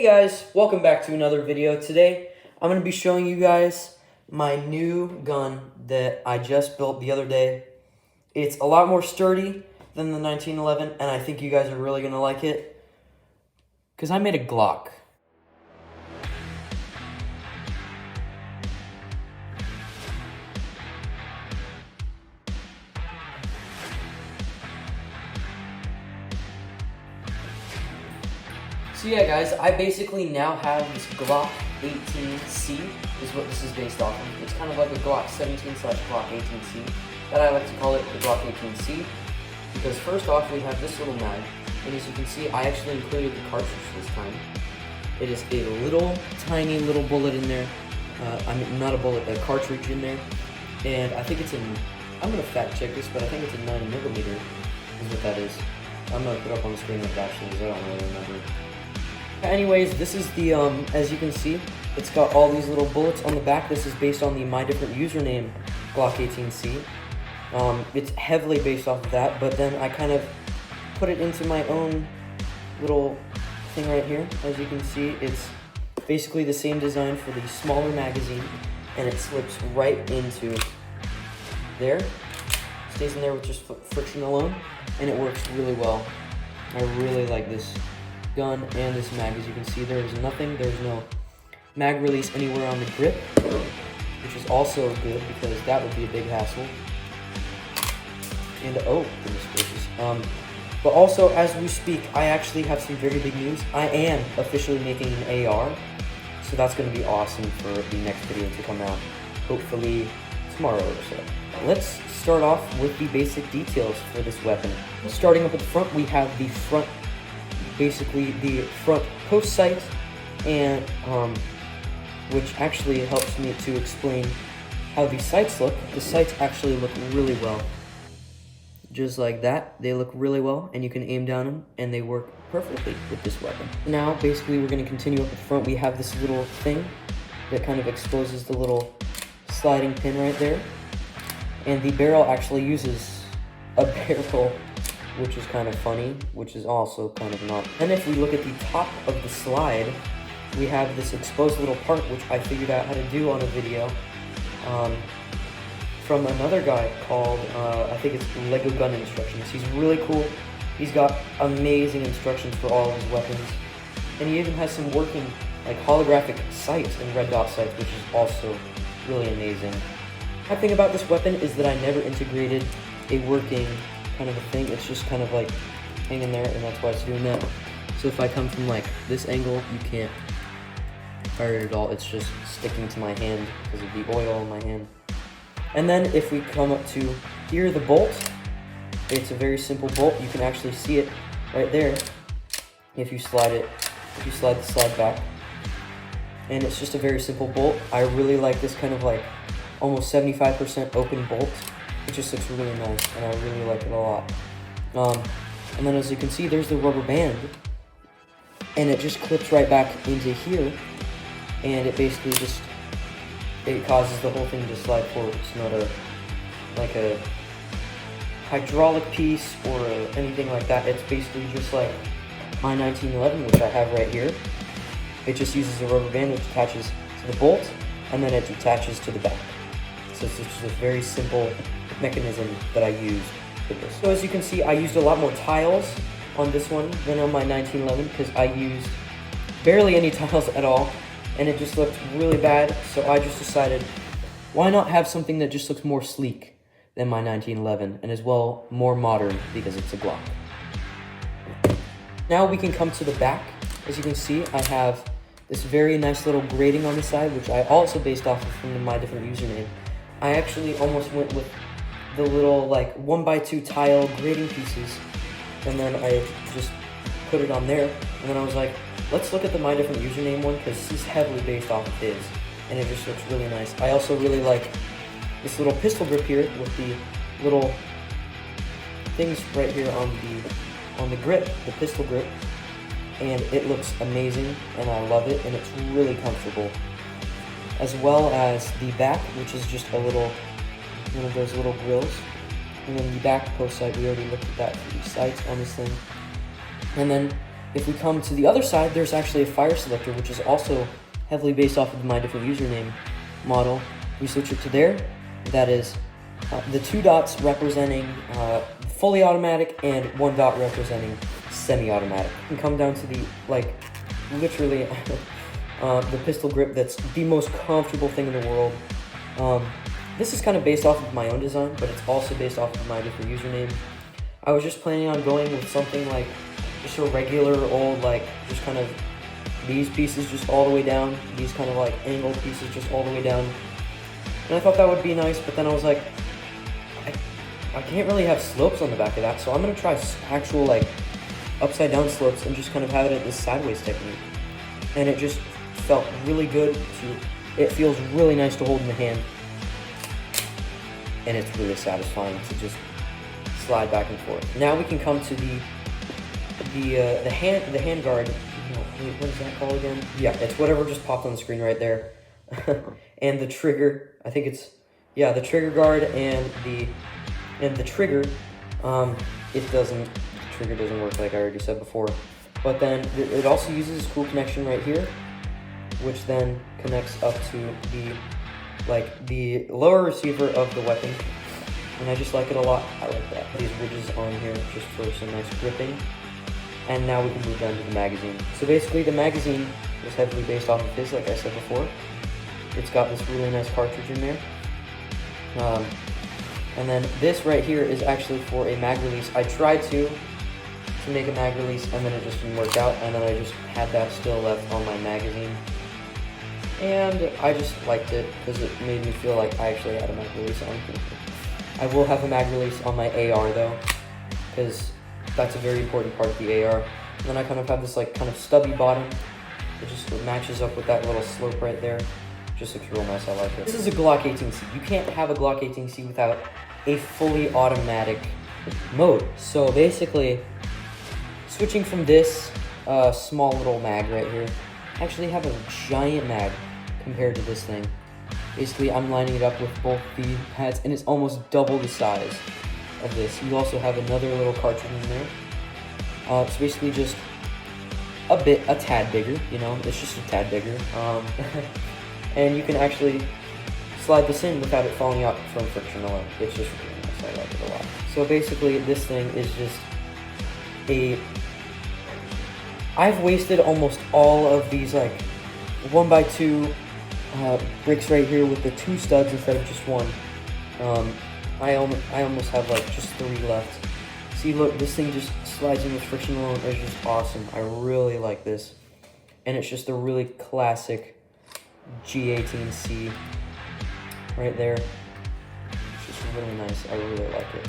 Hey guys, welcome back to another video. Today, I'm going to be showing you guys my new gun that I just built the other day. It's a lot more sturdy than the 1911, and I think you guys are really going to like it, because I made a Glock. So yeah guys, I basically now have this Glock 18C, is what this is based off of. It's kind of like a Glock 17/Glock 18C, that I like to call it the Glock 18C, because first off we have this little mag, and as you can see I actually included the cartridge this time. It is a little tiny little bullet in there, I mean not a bullet, a cartridge in there, and I think it's I'm going to fact check this, but I think it's a 9mm is what that is. I'm going to put up on the screen what it actually is, I don't really remember. Anyways, this is the, as you can see, it's got all these little bullets on the back. This is based on the My Different Username Glock 18C. It's heavily based off of that, but then I kind of put it into my own little thing right here. As you can see, it's basically the same design for the smaller magazine, and it slips right into there. Stays in there with just friction alone, and it works really well. I really like this gun and this mag. As you can see, there's no mag release anywhere on the grip, which is also good because that would be a big hassle. And oh goodness gracious, but also as we speak, I actually have some very big news. I am officially making an AR, so that's going to be awesome for the next video to come out, hopefully tomorrow or so. Let's start off with the basic details for this weapon. Starting up at the front, we have the front, basically the front post sight, and which actually helps me to explain how the sights look. The sights actually look really well, just like that. They look really well, and you can aim down them, and they work perfectly with this weapon. Now, basically, we're going to continue up at the front. We have this little thing that kind of exposes the little sliding pin right there, and the barrel actually uses a barrel, which is kind of funny, which is also kind of not. And if we look at the top of the slide, we have this exposed little part, which I figured out how to do on a video from another guy called, I think it's Lego Gun Instructions. He's really cool. He's got amazing instructions for all of his weapons. And he even has some working, like, holographic sights and red dot sights, which is also really amazing. The thing about this weapon is that I never integrated a working kind of a thing. It's just kind of like hanging there, and that's why it's doing that. So if I come from like this angle, you can't fire it at all. It's just sticking to my hand because of the oil in my hand. And then if we come up to here, the bolt, it's a very simple bolt. You can actually see it right there if you slide the slide back. And it's just a very simple bolt. I really like this kind of like almost 75% open bolt. It just looks really nice, and I really like it a lot. And then as you can see, there's the rubber band, and it just clips right back into here, and it basically just, it causes the whole thing to slide forward. It's not like a hydraulic piece or anything like that. It's basically just like my 1911, which I have right here. It just uses a rubber band which attaches to the bolt, and then it attaches to the back. So it's just a very simple mechanism that I used for this. So as you can see, I used a lot more tiles on this one than on my 1911 because I used barely any tiles at all, and it just looked really bad. So I just decided, why not have something that just looks more sleek than my 1911 and as well more modern because it's a Glock. Now we can come to the back. As you can see, I have this very nice little grating on the side, which I also based off of from My Different Username. I actually almost went with the little like 1x2 tile grating pieces, and then I just put it on there, and then I was like, let's look at the My Different Username one because he's heavily based off of his, and it just looks really nice. I also really like this little pistol grip here with the little things right here on the grip, the pistol grip, and it looks amazing, and I love it, and it's really comfortable. As well as the back, which is just one of those little grills. And then the back post sight, we already looked at that for the sights on this thing. And then if we come to the other side, there's actually a fire selector, which is also heavily based off of the My Different Username model. We switch it to there. That is the 2 dots representing fully automatic and 1 dot representing semi-automatic. And come down to the, like, literally the pistol grip that's the most comfortable thing in the world. This is kind of based off of my own design, but it's also based off of My Different Username. I was just planning on going with something like just a regular old, like, just kind of these pieces just all the way down, these kind of like angled pieces just all the way down. And I thought that would be nice, but then I was like, I can't really have slopes on the back of that, so I'm gonna try actual like upside down slopes and just kind of have it at this sideways technique. And it just felt really good it feels really nice to hold in the hand. And it's really satisfying to just slide back and forth. Now we can come to the hand guard. What is that called again? Yeah, it's whatever just popped on the screen right there. And the trigger, I think it's, yeah, the trigger guard and the trigger, the trigger doesn't work like I already said before. But then it also uses this cool connection right here, which then connects up to the lower receiver of the weapon. And I just like it a lot. I like that. These ridges on here just for some nice gripping. And now we can move down to the magazine. So basically the magazine was heavily based off of his, like I said before. It's got this really nice cartridge in there. And then this right here is actually for a mag release. I tried to make a mag release and then it just didn't work out. And then I just had that still left on my magazine. And I just liked it because it made me feel like I actually had a mag release on. I will have a mag release on my AR though, because that's a very important part of the AR. And then I kind of have this like kind of stubby bottom. It just matches up with that little slope right there. Just looks real nice, I like it. This is a Glock 18C. You can't have a Glock 18C without a fully automatic mode. So basically, switching from this small little mag right here, I actually have a giant mag compared to this thing. Basically, I'm lining it up with both the pads, and it's almost double the size of this. You also have another little cartridge in there. It's basically just a tad bigger, you know, it's just a tad bigger. And you can actually slide this in without it falling out from friction alone. It's just really nice, I like it a lot. So basically, this thing is just I've wasted almost all of these like 1x2 bricks right here with the 2 studs instead of just 1. I almost have like just 3 left. See, look, this thing just slides in with friction alone. It's just awesome. I really like this. And it's just a really classic G18C right there. It's just really nice. I really like it.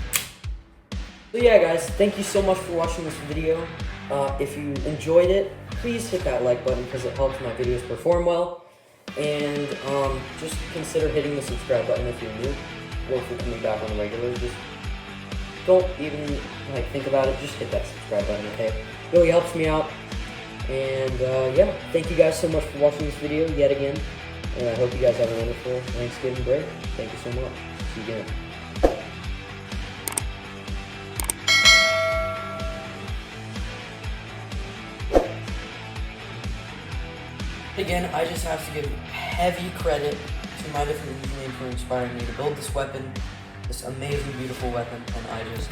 So yeah, guys, thank you so much for watching this video. If you enjoyed it, please hit that like button because it helps my videos perform well. And just consider hitting the subscribe button if you're new, or if you're coming back on the regular. Just don't even like think about it. Just hit that subscribe button, okay? It really helps me out. And yeah, thank you guys so much for watching this video yet again. And I hope you guys have a wonderful Thanksgiving break. Thank you so much. See you again. Again, I just have to give heavy credit to My Different Username for inspiring me to build this weapon, this amazing, beautiful weapon, and I just,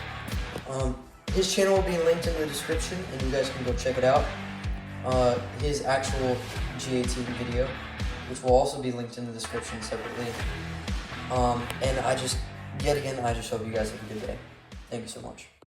his channel will be linked in the description, and you guys can go check it out. His actual G18 video, which will also be linked in the description separately. And yet again, I just hope you guys have a good day. Thank you so much.